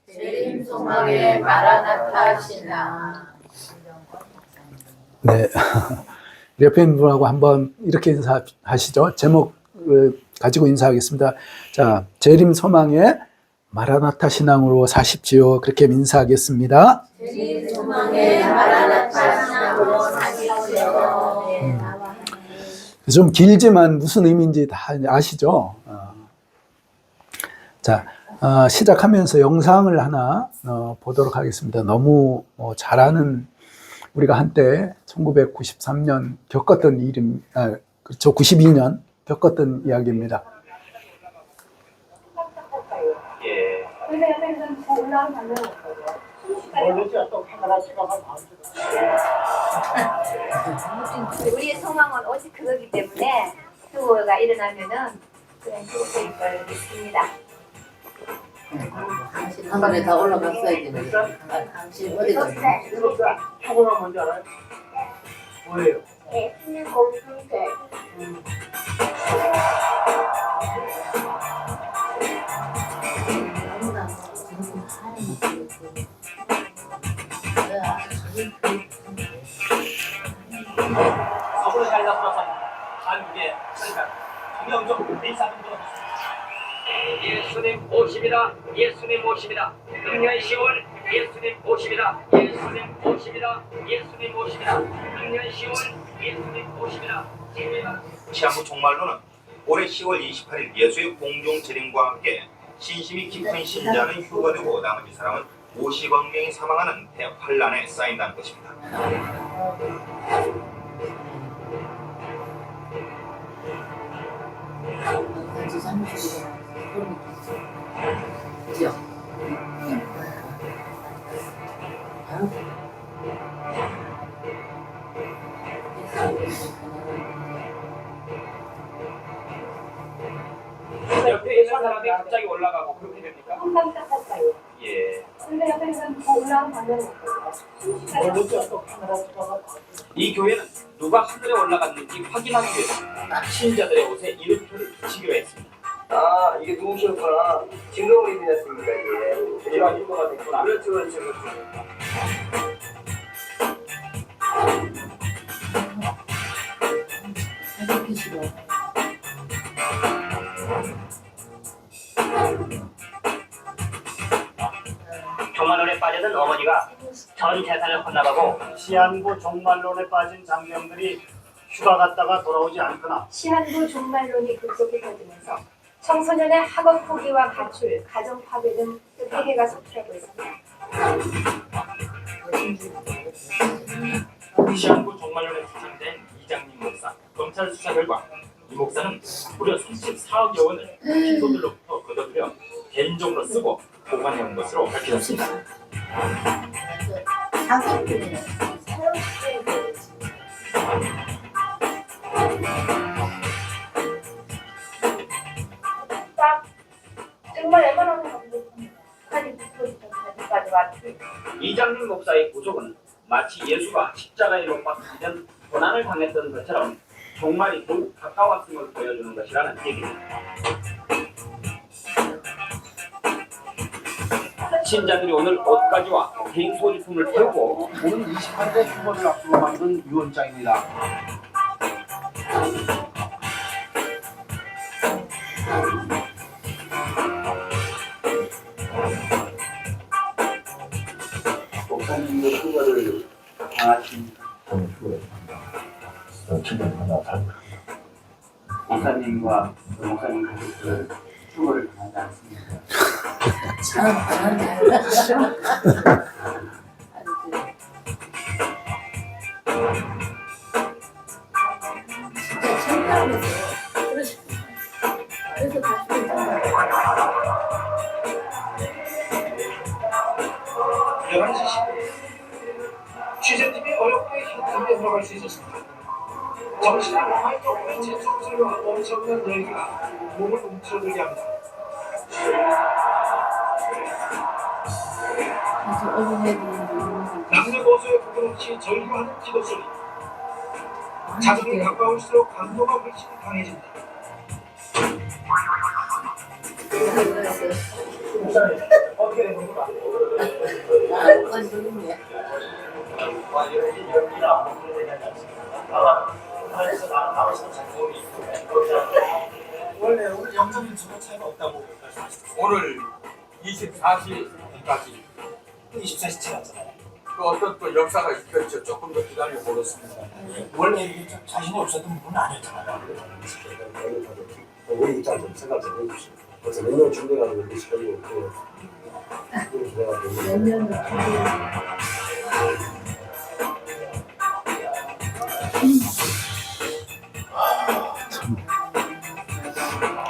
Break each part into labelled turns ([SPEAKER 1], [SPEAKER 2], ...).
[SPEAKER 1] 재림 소망의 마라나타 신앙.
[SPEAKER 2] 네. 옆에 있는 분하고 한번 이렇게 인사하시죠. 제목을 가지고 인사하겠습니다. 자, 재림 소망의 마라나타 신앙으로 사십시오. 그렇게 인사하겠습니다.
[SPEAKER 1] 재림 소망의 마라나타 신앙으로 사십시오.
[SPEAKER 2] 좀 길지만 무슨 의미인지 다 아시죠? 자, 시작하면서 영상을 하나 보도록 하겠습니다. 너무 잘 아는, 우리가 한때 1993년 겪었던 그렇죠, 92년 겪었던 이야기입니다.
[SPEAKER 3] 예.
[SPEAKER 4] 우리의 소망은 오직 그거기 때문에 수호가 일어나면은 그냥 수호될 걸 믿습니다.
[SPEAKER 1] 당신 한 번에 다 올라갔어야 되는데 당신 어디 갔어?
[SPEAKER 3] 초보가 뭔지 알아요? 뭐예요?
[SPEAKER 4] 네, 힘든 공동체.
[SPEAKER 1] 너무나 지금 하는
[SPEAKER 3] 서울 살다 돌아선 한국의 살다 김영종 리사는 예수님 오십니다. 예수님 오십니다. 금년 10월 예수님 오십니다. 예수님 오십니다. 예수님 오십니다. 금년 10월 예수님 오십니다.
[SPEAKER 5] 시한부 종말로는 올해 10월 28일 예수의 공중 재림과 함께 신심이 깊은 신자는 휴거되고 나머지 사람은 50억 명이 사망하는 대환란에 쌓인다는 것입니다.
[SPEAKER 1] 단지 사무실에 그죠?
[SPEAKER 3] 옆에 있는 사람이 갑자기 올라가고 그렇게 됩니까?
[SPEAKER 4] 한방 닦았어요.
[SPEAKER 3] 예.
[SPEAKER 4] 근데 옆에서는 더 올라가면 안 되는 거예요.
[SPEAKER 3] 이 교회는 누가 하늘에 올라갔는지 확인하기 위해서 신자들의 옷에 이름표를 붙이기로 했습니다.
[SPEAKER 6] 아, 이게 누구셨구나. 증거물이 되셨습니까, 이게?
[SPEAKER 3] 제가 인도가 됐구나.
[SPEAKER 6] 그렇죠, 그렇죠, 그렇죠.
[SPEAKER 1] 이렇게 싫어.
[SPEAKER 7] 종말론에 빠져든 어머니가 전 재산을 헌납하고
[SPEAKER 8] 시한부 종말론에 빠진 장병들이 휴가 갔다가 돌아오지 않거나
[SPEAKER 4] 시한부 종말론이 급속히 퍼지면서 청소년의 학업 포기와 가출, 가정 파괴 등 폐해가 속출하고 있습니다.
[SPEAKER 3] 시한부 종말론에 추천된 이장님 목사, 검찰 수사 결과 이 목사는 무려 34억여 원을 피고들로부터 걷어들여 개인적으로 쓰고 보관해온 것으로 밝혀졌습니다.
[SPEAKER 1] 사기꾼이네.
[SPEAKER 4] 정말 얼마나 가지까지 왔지.
[SPEAKER 7] 이장님 목사의 구속은 마치 예수가 십자가에 못 박히던 고난을 당했던 것처럼 종말이 더욱 가까웠음을 보여주는 것이라는 얘기입니다. 신자들이 오늘 옷가지와 개인 소지품을 태우고
[SPEAKER 8] 오는 28일에 휴거를 앞두고 만든 유언장입니다.
[SPEAKER 6] 목사님도 휴거를 당하신 목사님과 목사님 가족들 휴거를 당하지 않습니다.
[SPEAKER 1] 참 잘한다. 진짜 천당에서 그래서 다시
[SPEAKER 5] 여러 시 취재팀이 어렵게 현장에 들어갈 수 있었습니다. 정신이 몽할 정도의 재촉술과 엄청난 열기가 몸을 움츠러들게 합니다.
[SPEAKER 1] 그래서 어린애들은
[SPEAKER 5] 남녀 고수의 부분 없이 절규하는 기도 소리. 자정이 가까울수록 강도가 훨씬 강해집니다.
[SPEAKER 3] 목사님,
[SPEAKER 8] 어떻게 된 겁니까?
[SPEAKER 1] 나건 중이네.
[SPEAKER 8] 원래 우리 영적인 주거 차이가 없다고 말씀하셨어요.
[SPEAKER 9] 오늘 24시까지
[SPEAKER 8] 24시 지났잖아요.
[SPEAKER 9] 또 어떤 또 역사가 있겠죠. 조금 더 기다려 보겠습니다.
[SPEAKER 8] 원래 이게 좀 자신이 없었던 분은 아니었잖아요.
[SPEAKER 6] 우리 입장 좀 생각 좀 해주시죠. 그래서 몇 년 준비가 되는데 시간이 없고
[SPEAKER 1] 몇 년을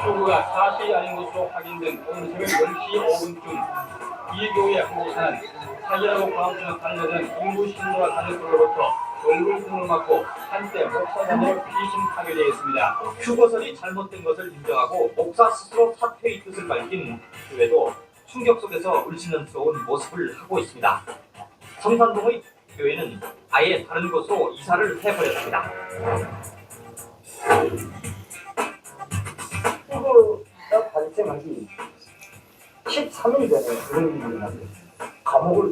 [SPEAKER 7] 후보가 사실이 아닌 것으로 확인된 오늘 새벽 10시 5분쯤 이 교회 후보사는 사기라고 광수는 달려든 인구 신도와 가족들로부터 얼굴 등을 맞고 한때 목사단으로 피신 파괴되었습니다. 휴거설이 잘못된 것을 인정하고 목사 스스로 사퇴의 뜻을 밝힌 교회도 충격 속에서 울신연스러운 모습을 하고 있습니다. 성산동의 교회는 아예 다른 곳으로 이사를 해버렸습니다.
[SPEAKER 8] 후보가 발생하기 13일 전에 그런 일이 일어났는데 감옥에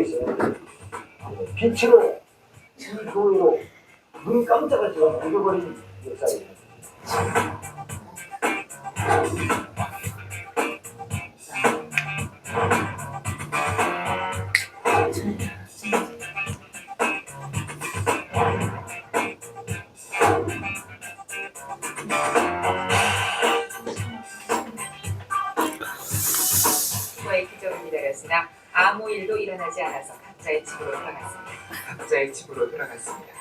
[SPEAKER 8] 있어요. 빛으로 이 교회로 눈 깜짝할 시간 옮겨버린 역사입니다.
[SPEAKER 10] 부모의 기적을 기다렸으나 아무 일도 일어나지 않아서 각자의 집으로 돌아갔습니다. 각자의 집으로 돌아갔습니다.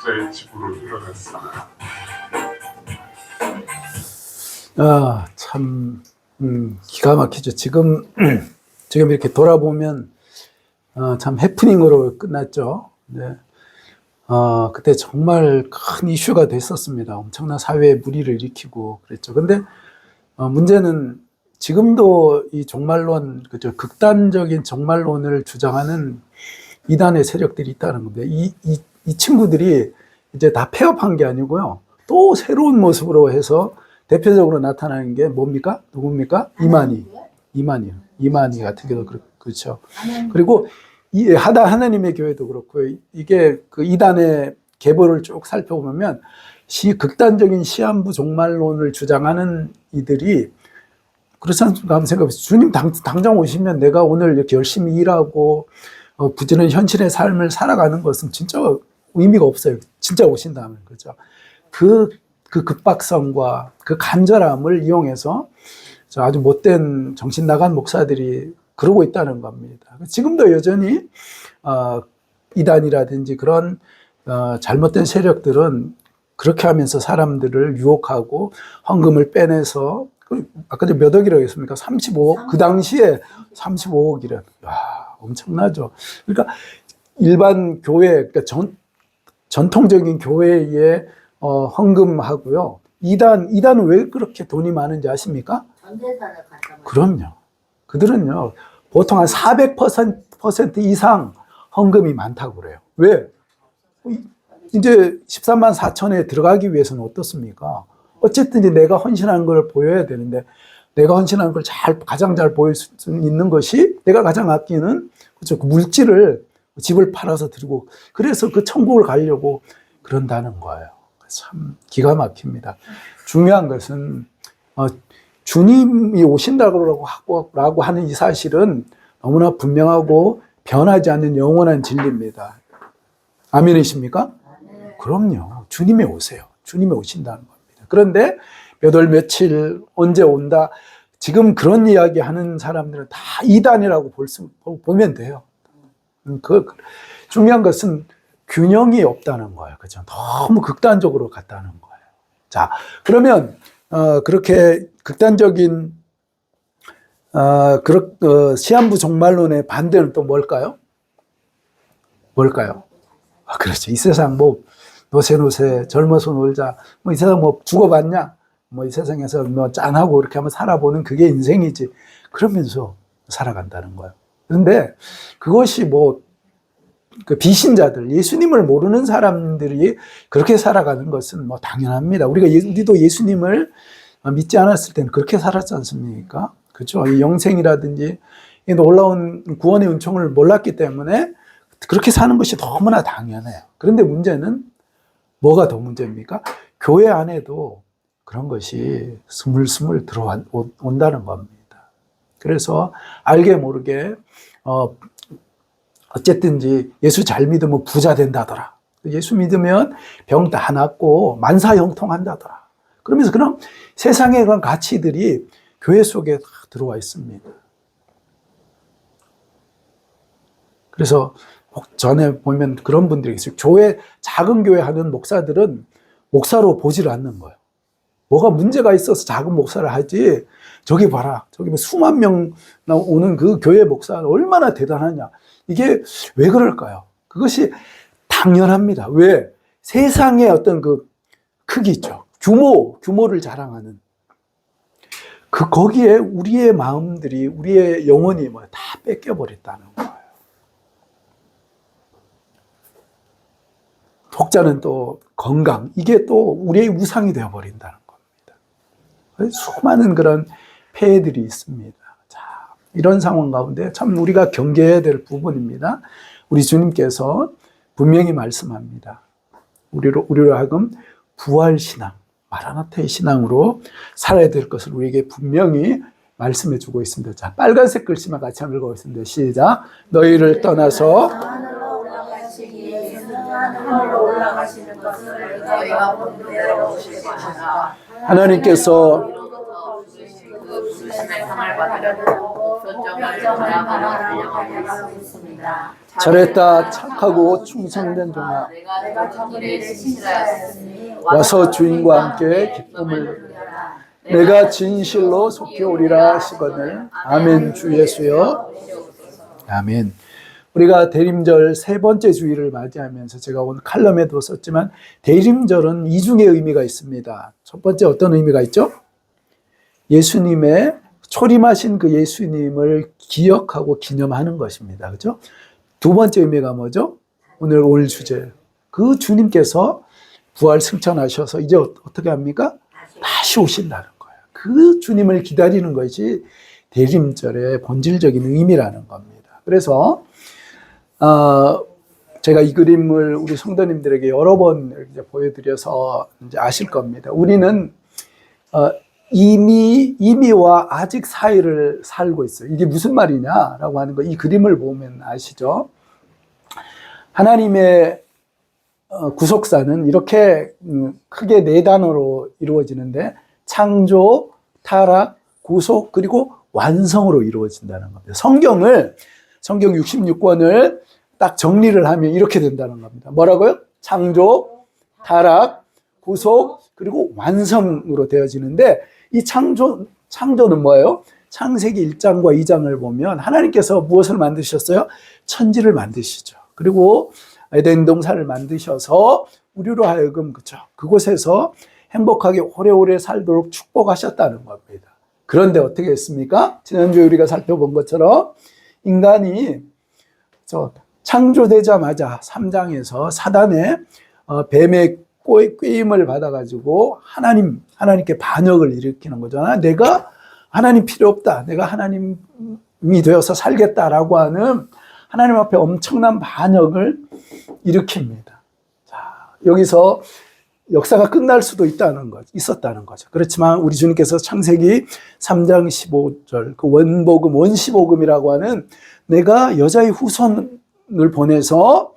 [SPEAKER 9] 저희 집으로 들어갔습니다.
[SPEAKER 2] 참 기가 막히죠. 지금 이렇게 돌아보면 참 해프닝으로 끝났죠. 네. 그때 정말 큰 이슈가 됐었습니다. 엄청난 사회에 물의를 일으키고 그랬죠. 근데 문제는 지금도 이 종말론, 그죠, 극단적인 종말론을 주장하는 이단의 세력들이 있다는 겁니다. 이 친구들이 이제 다 폐업한 게 아니고요. 또 새로운 모습으로 해서 대표적으로 나타나는 게 뭡니까? 누굽니까? 이만희 같은 경우도 그렇죠. 그리고 이 하나님의 교회도 그렇고요. 이게 그 이단의 계보를 쭉 살펴보면 극단적인 시한부 종말론을 주장하는 이들이 그렇지 않습니까? 한번 생각해보세요. 주님 당장 오시면 내가 오늘 이렇게 열심히 일하고 부지런히 현실의 삶을 살아가는 것은 진짜 의미가 없어요. 진짜 오신다면. 그렇죠? 그 급박성과 그 간절함을 이용해서 아주 못된 정신 나간 목사들이 그러고 있다는 겁니다. 지금도 여전히 이단이라든지 그런 잘못된 세력들은 그렇게 하면서 사람들을 유혹하고 헌금을 빼내서 아까 몇 억이라고 했습니까? 35억. 그 당시에 35억이래. 엄청나죠. 그러니까 일반 교회, 그러니까 전통적인 교회에 헌금하고요. 이단은 왜 그렇게 돈이 많은지 아십니까?
[SPEAKER 1] 전재산을 갖다
[SPEAKER 2] 그럼요. 그들은요, 보통 한 400% 이상 헌금이 많다고 그래요. 왜? 이제 13만 4천에 들어가기 위해서는 어떻습니까? 어쨌든 이제 내가 헌신한 걸 보여야 되는데, 내가 헌신한 걸 가장 잘 보일 수 있는 것이 내가 가장 아끼는, 그렇죠, 그 물질을, 집을 팔아서 드리고, 그래서 그 천국을 가려고 그런다는 거예요. 참 기가 막힙니다. 중요한 것은 주님이 오신다고 하는 이 사실은 너무나 분명하고 변하지 않는 영원한 진리입니다. 아멘이십니까? 그럼요. 주님이 오세요. 주님이 오신다는 겁니다. 그런데 몇 월 며칠 언제 온다, 지금 그런 이야기 하는 사람들은 다 이단이라고 보면 돼요. 중요한 것은 균형이 없다는 거예요. 그렇죠? 너무 극단적으로 갔다는 거예요. 자, 그러면 그렇게 극단적인 시한부 종말론의 반대는 또 뭘까요? 그렇죠. 이 세상 뭐 노세 젊어서 놀자, 뭐 이 세상 뭐 죽어봤냐, 뭐 이 세상에서 뭐 짠하고 이렇게 한번 살아보는 그게 인생이지, 그러면서 살아간다는 거예요. 그런데 그것이 뭐 그 비신자들, 예수님을 모르는 사람들이 그렇게 살아가는 것은 뭐 당연합니다. 우리도 예수님을 믿지 않았을 때는 그렇게 살았지 않습니까? 그죠? 이 영생이라든지 이 놀라운 구원의 은총을 몰랐기 때문에 그렇게 사는 것이 너무나 당연해요. 그런데 문제는 뭐가 더 문제입니까? 교회 안에도 그런 것이 스물스물 들어온다는 겁니다. 그래서 알게 모르게 어쨌든지 예수 잘 믿으면 부자 된다더라. 예수 믿으면 병 다 낫고 만사형통한다더라. 그러면서 그런 세상의 그런 가치들이 교회 속에 다 들어와 있습니다. 그래서 전에 보면 그런 분들이 있어요. 작은 교회 하는 목사들은 목사로 보질 않는 거예요. 뭐가 문제가 있어서 작은 목사를 하지, 저기 봐라, 저기 수만 명 오는 그 교회 목사 얼마나 대단하냐. 이게 왜 그럴까요? 그것이 당연합니다. 왜? 세상의 어떤 그 크기 있죠. 규모를 자랑하는. 거기에 우리의 마음들이, 우리의 영혼이 다 뺏겨버렸다는 거예요. 독자는 또 건강, 이게 또 우리의 우상이 되어버린다는 겁니다. 수많은 그런 폐해들이 있습니다. 자, 이런 상황 가운데 참 우리가 경계해야 될 부분입니다. 우리 주님께서 분명히 말씀합니다. 우리로 하여금 부활신앙, 마라나타의 신앙으로 살아야 될 것을 우리에게 분명히 말씀해 주고 있습니다. 자, 빨간색 글씨만 같이 한번 읽어보겠습니다. 시작. 너희를 떠나서 하나님께서 잘했다 착하고 충성된 종아 와서 주인과 함께 기쁨을 내가 진실로 속히 오리라 하시거늘 아멘. 주 예수여 아멘. 우리가 대림절 세 번째 주일을 맞이하면서 제가 오늘 칼럼에도 썼지만 대림절은 이중의 의미가 있습니다. 첫 번째 어떤 의미가 있죠? 예수님의 초림하신 그 예수님을 기억하고 기념하는 것입니다. 그렇죠? 두 번째 의미가 뭐죠? 오늘 주제. 그 주님께서 부활 승천하셔서 이제 어떻게 합니까? 다시 오신다는 거예요. 그 주님을 기다리는 것이 대림절의 본질적인 의미라는 겁니다. 그래서 제가 이 그림을 우리 성도님들에게 여러 번 이제 보여드려서 이제 아실 겁니다. 우리는 이미와 아직 사이를 살고 있어요. 이게 무슨 말이냐라고 하는 거, 이 그림을 보면 아시죠? 하나님의 구속사는 이렇게 크게 네 단어로 이루어지는데 창조, 타락, 구속, 그리고 완성으로 이루어진다는 겁니다. 성경 66권을 딱 정리를 하면 이렇게 된다는 겁니다. 뭐라고요? 창조, 타락, 구속, 그리고 완성으로 되어지는데 이 창조는 뭐예요? 창세기 1장과 2장을 보면 하나님께서 무엇을 만드셨어요? 천지를 만드시죠. 그리고 에덴 동산을 만드셔서 우리로 하여금 그곳에서 행복하게 오래오래 살도록 축복하셨다는 겁니다. 그런데 어떻게 했습니까? 지난주에 우리가 살펴본 것처럼 인간이 창조되자마자 3장에서 사단의 뱀의 꾀임을 받아가지고 하나님께 반역을 일으키는 거잖아. 내가 하나님 필요 없다. 내가 하나님이 되어서 살겠다라고 하는 하나님 앞에 엄청난 반역을 일으킵니다. 자, 여기서 역사가 끝날 수도 있었다는 거죠. 그렇지만 우리 주님께서 창세기 3장 15절 그 원시복음이라고 하는 내가 여자의 후손을 보내서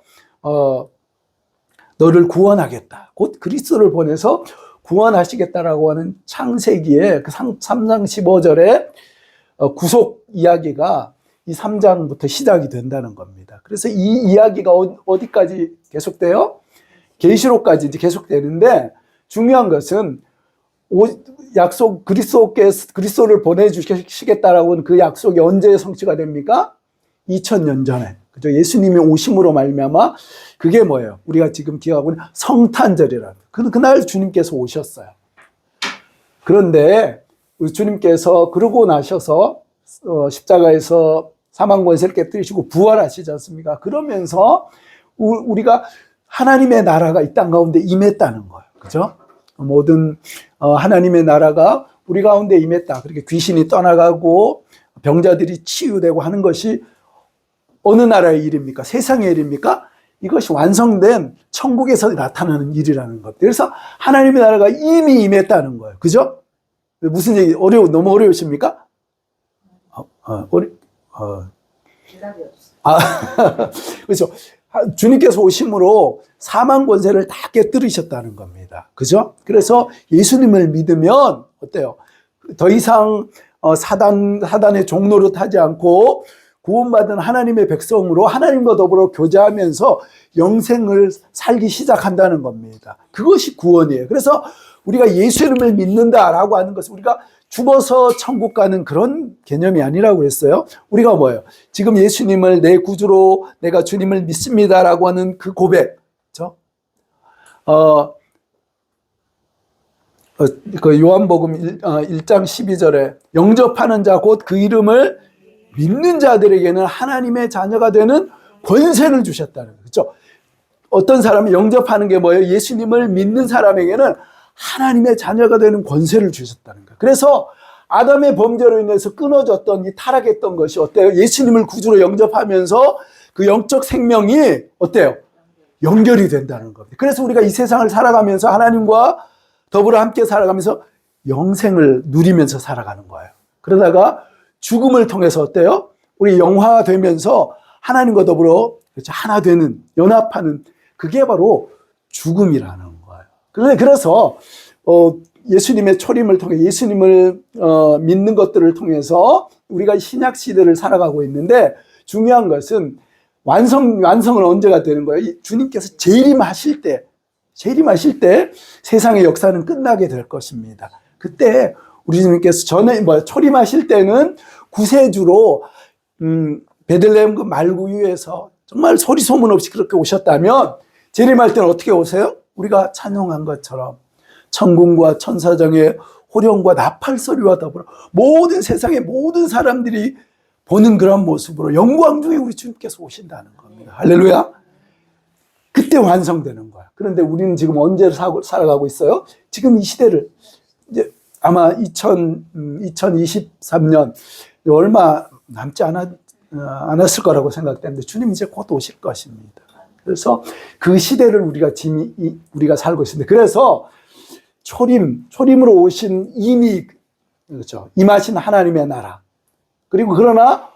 [SPEAKER 2] 너를 구원하겠다. 곧 그리스도를 보내서 구원하시겠다라고 하는 창세기의 그 3장 15절의 구속 이야기가 이 3장부터 시작이 된다는 겁니다. 그래서 이 이야기가 어디까지 계속돼요? 계시록까지 이제 계속되는데 중요한 것은 약속 그리스도를 보내주시겠다라고 하는 그 약속이 언제 성취가 됩니까? 2000년 전에. 그죠? 예수님이 오심으로 말미암아 그게 뭐예요? 우리가 지금 기억하고 있는 성탄절이라는 그날 주님께서 오셨어요. 그런데 주님께서 그러고 나셔서 십자가에서 사망 권세를 깨뜨리시고 부활하시지 않습니까? 그러면서 우리가 하나님의 나라가 이 땅 가운데 임했다는 거예요. 그죠? 모든 하나님의 나라가 우리 가운데 임했다. 그렇게 귀신이 떠나가고 병자들이 치유되고 하는 것이 어느 나라의 일입니까? 세상의 일입니까? 이것이 완성된 천국에서 나타나는 일이라는 것. 그래서 하나님의 나라가 이미 임했다는 거예요. 그죠? 무슨 얘기, 너무 어려우십니까? 그렇죠. 주님께서 오심으로 사망 권세를 다 깨뜨리셨다는 겁니다. 그죠? 그래서 예수님을 믿으면 어때요? 더 이상 사단의 종노릇 하지 않고 구원받은 하나님의 백성으로 하나님과 더불어 교제하면서 영생을 살기 시작한다는 겁니다. 그것이 구원이에요. 그래서 우리가 예수님을 믿는다라고 하는 것은 우리가 죽어서 천국 가는 그런 개념이 아니라고 그랬어요. 우리가 뭐예요? 지금 예수님을 내 구주로 내가 주님을 믿습니다라고 하는 그 고백. 그렇죠? 그 요한복음 1장 12절에 영접하는 자 곧 그 이름을 믿는 자들에게는 하나님의 자녀가 되는 권세를 주셨다는 거죠. 그렇죠? 어떤 사람이 영접하는 게 뭐예요? 예수님을 믿는 사람에게는 하나님의 자녀가 되는 권세를 주셨다는 거예요. 그래서 아담의 범죄로 인해서 끊어졌던 이 타락했던 것이 어때요? 예수님을 구주로 영접하면서 그 영적 생명이 어때요? 연결이 된다는 겁니다. 그래서 우리가 이 세상을 살아가면서 하나님과 더불어 함께 살아가면서 영생을 누리면서 살아가는 거예요. 그러다가 죽음을 통해서 어때요? 우리 영화되면서 하나님과 더불어 하나 되는, 연합하는, 그게 바로 죽음이라는 거예요. 그래서 예수님의 초림을 통해 예수님을 믿는 것들을 통해서 우리가 신약 시대를 살아가고 있는데, 중요한 것은 완성은 언제가 되는 거예요? 주님께서 재림하실 때 세상의 역사는 끝나게 될 것입니다. 그때 우리 주님께서 초림하실 때는 구세주로 베들레헴 그 말구유에서 정말 소리 소문 없이 그렇게 오셨다면, 재림할 때는 어떻게 오세요? 우리가 찬송한 것처럼 천군과 천사장의 호령과 나팔 소리와 더불어 모든 세상의 모든 사람들이 보는 그런 모습으로 영광 중에 우리 주님께서 오신다는 겁니다. 할렐루야. 그때 완성되는 거야. 그런데 우리는 지금 언제 살아가고 있어요? 지금 이 시대를 이제 아마 2023년 얼마 남지 않았을 거라고 생각되는데, 주님 이제 곧 오실 것입니다. 그래서 그 시대를 우리가 살고 있습니다. 그래서 초림으로 오신 이미, 그렇죠, 임하신 하나님의 나라, 그리고 그러나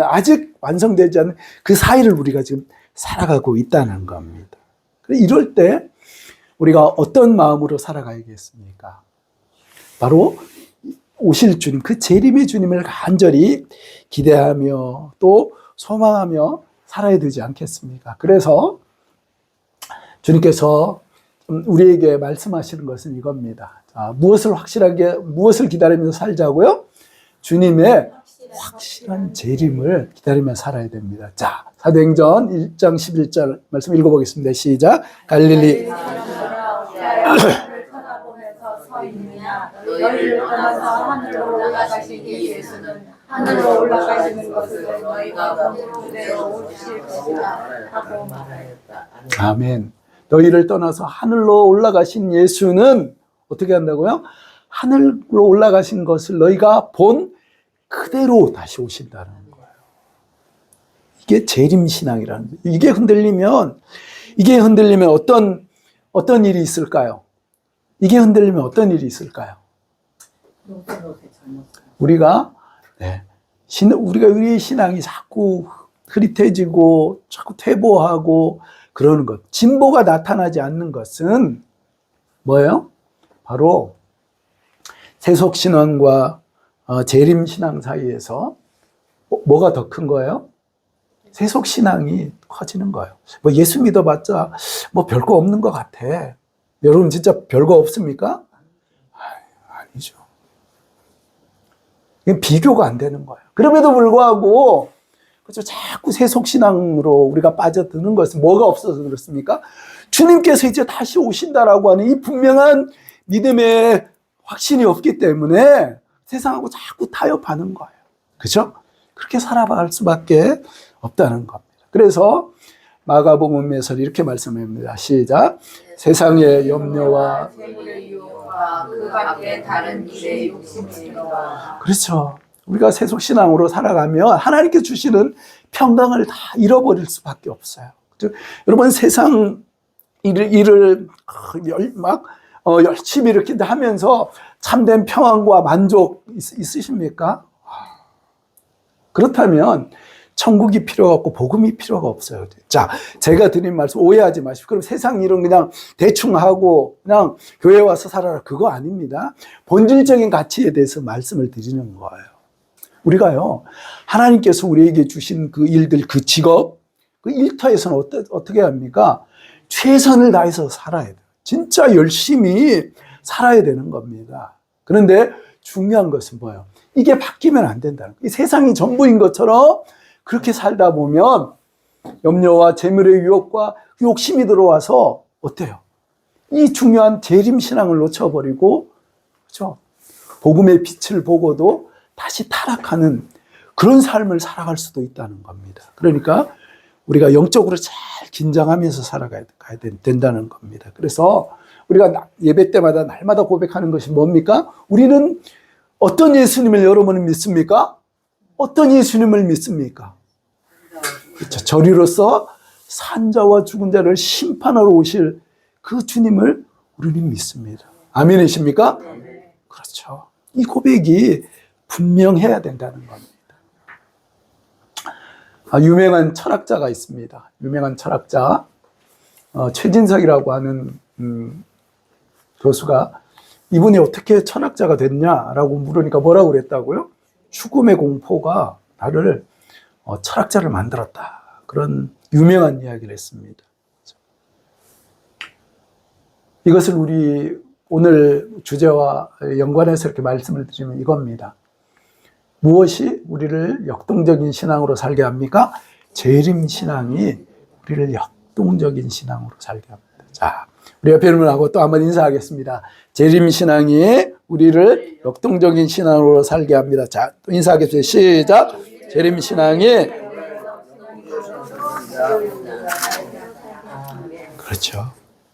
[SPEAKER 2] 아직 완성되지 않은 그 사이를 우리가 지금 살아가고 있다는 겁니다. 이럴 때 우리가 어떤 마음으로 살아가야겠습니까? 바로 오실 주님, 그 재림의 주님을 간절히 기대하며 또 소망하며 살아야 되지 않겠습니까? 그래서 주님께서 우리에게 말씀하시는 것은 이겁니다. 자, 무엇을 기다리면서 살자고요? 주님의 확실한 재림을 기다리며 살아야 됩니다. 자, 사도행전 1장 11절 말씀 읽어보겠습니다. 시작. 갈릴리
[SPEAKER 1] 너희를 떠나서 하늘로 올라가신 이 예수는 하늘로 올라가시는 것을 너희가 그대로 오실 것이다 하고 말하였다.
[SPEAKER 2] 아멘. 너희를 떠나서 하늘로 올라가신 예수는 어떻게 한다고요? 하늘로 올라가신 것을 너희가 본 그대로 다시 오신다는 거예요. 이게 재림신앙이라는 거예요. 이게 흔들리면 어떤 일이 있을까요? 이게 흔들리면 어떤 일이 있을까요? 우리가 우리의 신앙이 자꾸 흐릿해지고 자꾸 퇴보하고 그러는 것, 진보가 나타나지 않는 것은 뭐예요? 바로 세속신앙과 재림신앙 사이에서 뭐가 더 큰 거예요? 세속신앙이 커지는 거예요. 예수 믿어봤자 별거 없는 것 같아. 여러분 진짜 별거 없습니까? 아니죠. 이건 비교가 안 되는 거예요. 그럼에도 불구하고 그렇죠, 자꾸 세속신앙으로 우리가 빠져드는 것은 뭐가 없어서 그렇습니까? 주님께서 이제 다시 오신다라고 하는 이 분명한 믿음의 확신이 없기 때문에 세상하고 자꾸 타협하는 거예요. 그렇죠? 그렇게 살아갈 수밖에 없다는 겁니다. 그래서 마가복음에서 이렇게 말씀합니다. 시작. 세상의 염려와
[SPEAKER 1] 재물의 유혹과 그 밖에 다른 일의 욕심이니라.
[SPEAKER 2] 그렇죠. 우리가 세속신앙으로 살아가면 하나님께 주시는 평강을 다 잃어버릴 수밖에 없어요. 그렇죠? 여러분 세상 일을 열심히 이렇게 하면서 참된 평안과 만족 있으십니까? 그렇다면 천국이 필요가 없고 복음이 필요가 없어요. 자, 제가 드린 말씀 오해하지 마십시오. 그럼 세상 일은 그냥 대충 하고 그냥 교회 와서 살아라. 그거 아닙니다. 본질적인 가치에 대해서 말씀을 드리는 거예요. 우리가요, 하나님께서 우리에게 주신 그 일들, 그 직업, 그 일터에서는 어떻게 합니까? 최선을 다해서 살아야 돼요. 진짜 열심히 살아야 되는 겁니다. 그런데 중요한 것은 뭐예요? 이게 바뀌면 안 된다는 거예요. 이 세상이 전부인 것처럼 그렇게 살다 보면 염려와 재물의 유혹과 욕심이 들어와서 어때요? 이 중요한 재림신앙을 놓쳐버리고, 그렇죠? 복음의 빛을 보고도 다시 타락하는 그런 삶을 살아갈 수도 있다는 겁니다. 그러니까 우리가 영적으로 잘 긴장하면서 살아가야 된다는 겁니다. 그래서 우리가 예배 때마다 날마다 고백하는 것이 뭡니까? 우리는 어떤 예수님을 여러분은 믿습니까? 어떤 예수님을 믿습니까? 그렇죠. 저리로서 산자와 죽은 자를 심판하러 오실 그 주님을 우리는 믿습니다. 아멘이십니까? 그렇죠. 이 고백이 분명해야 된다는 겁니다. 유명한 철학자가 있습니다. 유명한 철학자 최진석이라고 하는 교수가 이분이 어떻게 철학자가 됐냐라고 물으니까 뭐라고 그랬다고요? 죽음의 공포가 나를 철학자를 만들었다. 그런 유명한 이야기를 했습니다. 이것을 우리 오늘 주제와 연관해서 이렇게 말씀을 드리면 이겁니다. 무엇이 우리를 역동적인 신앙으로 살게 합니까? 재림신앙이 우리를 역동적인 신앙으로 살게 합니다. 자, 우리 옆에 있는 분하고 또 한번 인사하겠습니다. 재림신앙이 우리를 역동적인 신앙으로 살게 합니다. 자, 또 인사하겠습니다. 시작. 재림신앙이 그렇죠.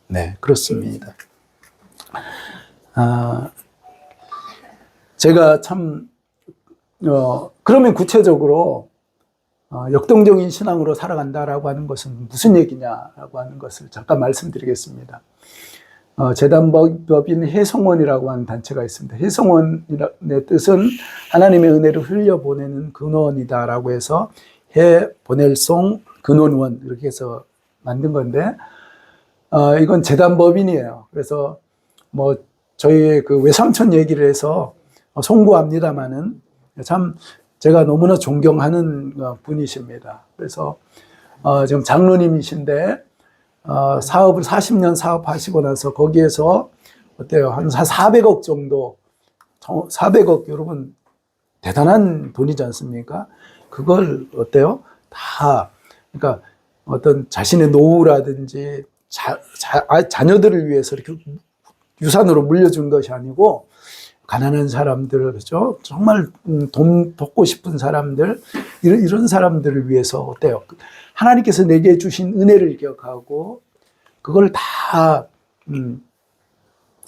[SPEAKER 2] 네, 그렇습니다. 제가 참 그러면 구체적으로 역동적인 신앙으로 살아간다라고 하는 것은 무슨 얘기냐라고 하는 것을 잠깐 말씀드리겠습니다. 재단법인 해성원이라고 하는 단체가 있습니다. 해성원의 뜻은 하나님의 은혜를 흘려보내는 근원이다라고 해서 해 보낼송 근원원 이렇게 해서 만든 건데 이건 재단법인이에요. 그래서 뭐 저희 그 외삼촌 얘기를 해서 송구합니다마는 참 제가 너무나 존경하는 분이십니다. 그래서 지금 장로님이신데 사업을 40년 사업하시고 나서 거기에서 어때요? 한 400억 정도, 400억 여러분 대단한 돈이지 않습니까? 그걸 어때요? 다 그러니까 어떤 자신의 노후라든지 자녀들을 위해서 이렇게 유산으로 물려준 것이 아니고 가난한 사람들, 그렇죠? 정말 돈 벗고 싶은 사람들, 이런 사람들을 위해서 어때요? 하나님께서 내게 주신 은혜를 기억하고 그걸 다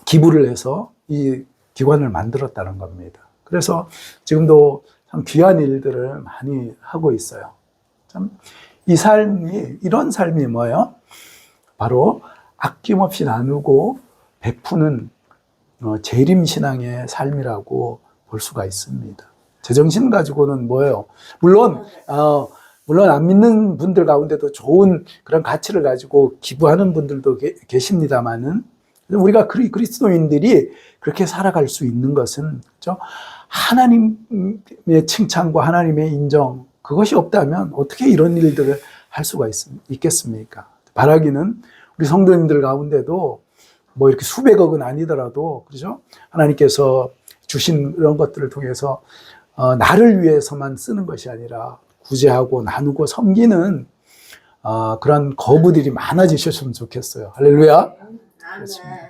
[SPEAKER 2] 기부를 해서 이 기관을 만들었다는 겁니다. 그래서 지금도 참 귀한 일들을 많이 하고 있어요. 참 이 삶이, 이런 삶이 뭐예요? 바로 아낌없이 나누고 베푸는 재림신앙의 삶이라고 볼 수가 있습니다. 제정신 가지고는 뭐예요? 물론 안 믿는 분들 가운데도 좋은 그런 가치를 가지고 기부하는 분들도 계십니다만은 우리가 그리스도인들이 그렇게 살아갈 수 있는 것은 그렇죠? 하나님의 칭찬과 하나님의 인정 그것이 없다면 어떻게 이런 일들을 할 수가 있겠습니까? 바라기는 우리 성도님들 가운데도 뭐 이렇게 수백억은 아니더라도 그렇죠? 하나님께서 주신 이런 것들을 통해서 나를 위해서만 쓰는 것이 아니라 구제하고 나누고 섬기는 그런 거부들이 많아지셨으면 좋겠어요. 할렐루야. 그렇습니다.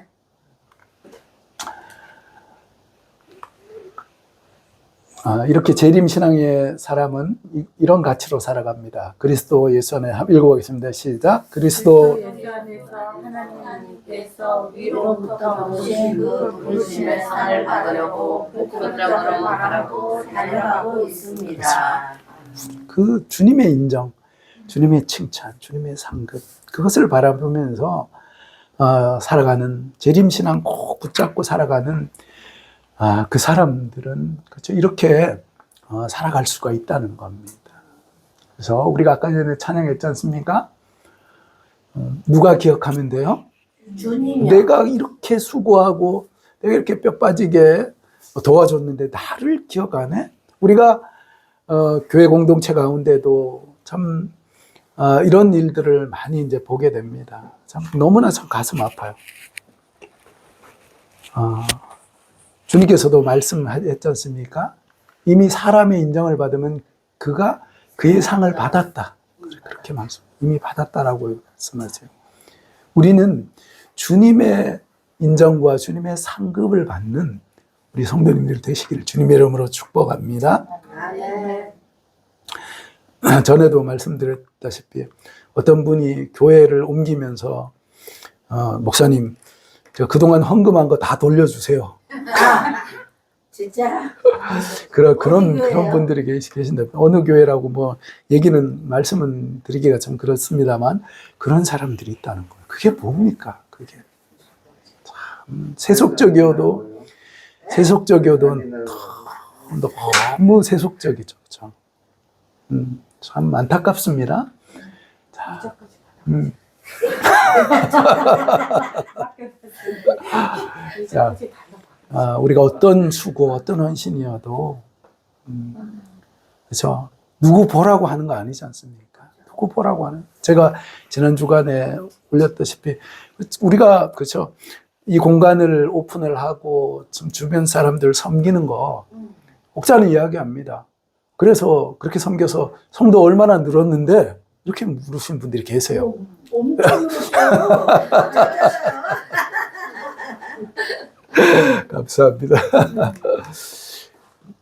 [SPEAKER 2] 이렇게 재림신앙의 사람은 이런 가치로 살아갑니다. 그리스도 예수 안에 읽어보겠습니다. 시작. 그리스도
[SPEAKER 1] 예수 안에서 하나님께서 위로부터 오신 그 부르심의 상을 받으려고 복음적으로 바라고 달려가고 있습니다.
[SPEAKER 2] 그 주님의 인정, 주님의 칭찬, 주님의 상급, 그것을 바라보면서 살아가는, 재림신앙 꼭 붙잡고 살아가는 그 사람들은 그렇죠, 이렇게 살아갈 수가 있다는 겁니다. 그래서 우리가 아까 전에 찬양했지 않습니까? 누가 기억하면 돼요?
[SPEAKER 1] 주님이요.
[SPEAKER 2] 내가 이렇게 수고하고 내가 이렇게 뼈 빠지게 도와줬는데 나를 기억 안 해? 우리가 교회 공동체 가운데도 참 이런 일들을 많이 이제 보게 됩니다. 참 너무나 참 가슴 아파요. 주님께서도 말씀했지 않습니까? 이미 사람의 인정을 받으면 그가 그의 상을 받았다. 그렇게 이미 받았다라고 말씀하세요. 우리는 주님의 인정과 주님의 상급을 받는 우리 성도님들 되시기를 주님의 이름으로 축복합니다. 전에도 말씀드렸다시피 어떤 분이 교회를 옮기면서 목사님, 저 그동안 헌금한 거 다 돌려주세요.
[SPEAKER 1] 진짜?
[SPEAKER 2] 그런 분들이 계신다. 어느 교회라고 뭐 말씀은 드리기가 좀 그렇습니다만 그런 사람들이 있다는 거예요. 그게 뭡니까? 그게 참 세속적이어도 너무 세속적이죠. 그렇죠? 참 안타깝습니다. 자, 우리가 어떤 수고, 어떤 헌신이어도, 그렇죠. 누구 보라고 하는 거 아니지 않습니까? 누구 보라고 하는. 제가 지난 주간에 올렸다시피, 우리가, 그렇죠. 이 공간을 오픈을 하고, 좀 주변 사람들 섬기는 거, 목사는 이야기합니다. 그래서 그렇게 섬겨서 성도 얼마나 늘었는데, 이렇게 물으신 분들이 계세요.
[SPEAKER 1] 엄청 늘었어요.
[SPEAKER 2] 감사합니다.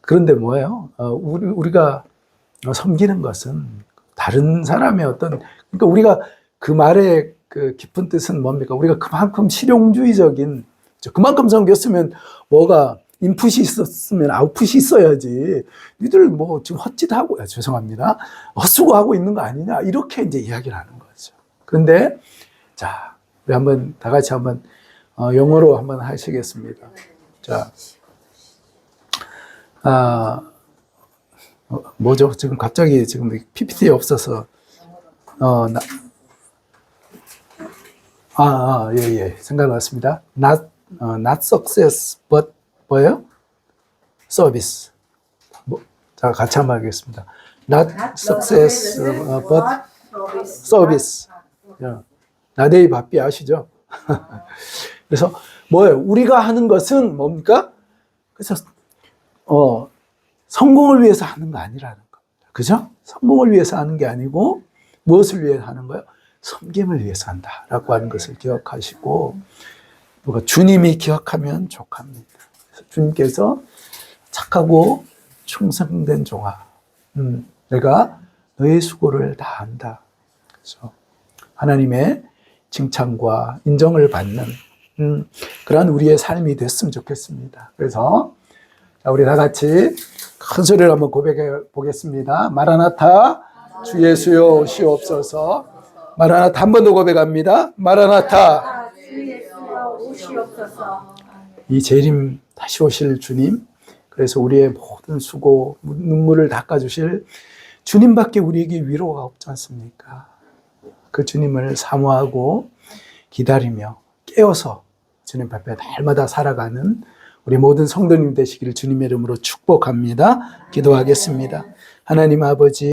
[SPEAKER 2] 그런데 뭐예요? 우리가 섬기는 것은 다른 사람의 그러니까 우리가 그 말의 그 깊은 뜻은 뭡니까? 우리가 그만큼 실용주의적인, 그만큼 섬겼으면 뭐가 인풋이 있었으면 아웃풋이 있어야지. 니들 뭐 지금 헛짓하고, 죄송합니다. 헛수고하고 있는 거 아니냐? 이렇게 이제 이야기를 하는 거죠. 그런데, 자, 우리 다 같이 한번 영어로 한번 하시겠습니다. 자, 뭐죠? 지금 갑자기 PPT에 없어서, 예, 생각났습니다. Not success, but 뭐예요? Service. 자, 같이 한번 하겠습니다. Not success, but service. 나데이 바삐 아시죠? 그래서 뭐예요? 우리가 하는 것은 뭡니까? 그래서 성공을 위해서 하는 거 아니라는 겁니다. 그죠? 성공을 위해서 하는 게 아니고 무엇을 위해 하는 거예요? 섬김을 위해서 한다라고 하는 것을 기억하시고, 주님이 기억하면 족합니다. 그래서 주님께서 착하고 충성된 종아, 내가 너의 수고를 다 한다. 그래서 하나님의 칭찬과 인정을 받는 그러한 우리의 삶이 됐으면 좋겠습니다. 그래서 우리 다 같이 큰 소리로 한번 고백해 보겠습니다. 마라나타, 주 예수여 오시옵소서. 마라나타, 한 번 더 고백합니다. 마라나타,
[SPEAKER 1] 주 예수여 오시옵소서.
[SPEAKER 2] 이 재림 다시 오실 주님, 그래서 우리의 모든 수고, 눈물을 닦아주실 주님밖에 우리에게 위로가 없지 않습니까? 그 주님을 사모하고 기다리며 깨어서 주님 앞에 날마다 살아가는 우리 모든 성도님 되시기를 주님의 이름으로 축복합니다. 기도하겠습니다. 하나님 아버지,